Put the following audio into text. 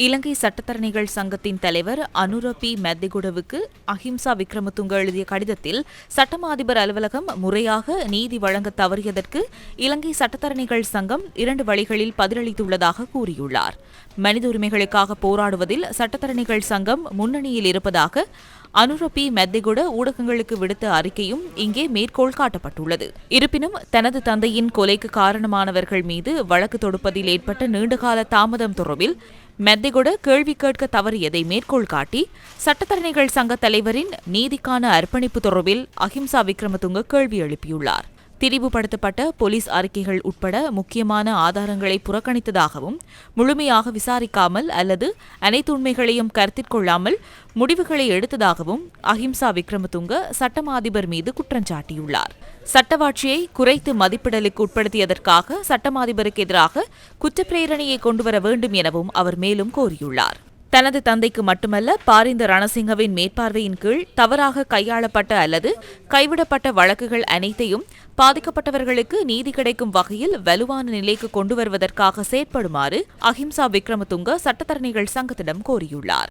இலங்கை சட்டத்தரணிகள் சங்கத்தின் தலைவர் அனுர பி மெத்திகுடவுக்கு அஹிம்சா விக்ரமதுங்க எழுதிய கடிதத்தில் சட்டமா அதிபர் அலுவலகம் முறையாக நீதி வழங்க தவறியதற்கு இலங்கை சட்டத்தரணிகள் சங்கம் 2 வழிகளில் பதிலளித்துள்ளதாக கூறியுள்ளார். மனித உரிமைகளுக்காக போராடுவதில் சட்டத்தரணிகள் சங்கம் முன்னணியில் இருப்பதாக அனுர பி மெத்திகுட ஊடகங்களுக்கு விடுத்த அறிக்கையும் இங்கே மேற்கோள் காட்டப்பட்டுள்ளது. இருப்பினும் தனது தந்தையின் கொலைக்கு காரணமானவர்கள் மீது வழக்கு தொடுப்பதில் ஏற்பட்ட நீண்டகால தாமதம் தொடர்பில் மெத்திகுட கேள்வி கேட்க தவறியதை மேற்கோள் காட்டி சட்டத்தரணிகள் சங்க தலைவரின் நீதிக்கான அர்ப்பணிப்பு தொடர்பில் அஹிம்சா விக்ரமதுங்க கேள்வி எழுப்பியுள்ளார். திரிவுபடுத்தப்பட்ட போலீஸ் அறிக்கைகள் உட்பட முக்கியமான ஆதாரங்களை புறக்கணித்ததாகவும் முழுமையாக விசாரிக்காமல் அல்லது அனைத்து உண்மைகளையும் கருத்திற்கொள்ளாமல் முடிவுகளை எடுத்ததாகவும் அஹிம்சா விக்ரமதுங்க சட்டமா அதிபர் மீது குற்றஞ்சாட்டியுள்ளார். சட்டவாட்சியை குறைத்து மதிப்பிடலுக்கு உட்படுத்தியதற்காக சட்டமா அதிபருக்கு எதிராக குற்றப்பிரேரணையை கொண்டுவர வேண்டும் எனவும் அவர் மேலும் கோரியுள்ளார். தனது தந்தைக்கு மட்டுமல்ல, பாரிந்த ரணசிங்கவின் மேற்பார்வையின் கீழ் தவறாக கையாளப்பட்ட அல்லது கைவிடப்பட்ட வழக்குகள் அனைத்தையும் பாதிக்கப்பட்டவர்களுக்கு நீதி கிடைக்கும் வகையில் வலுவான நிலைக்கு கொண்டு வருவதற்காக செயற்படுமாறு அஹிம்சா விக்ரமதுங்க சட்டத்தரணிகள் சங்கத்திடம் கோரியுள்ளார்.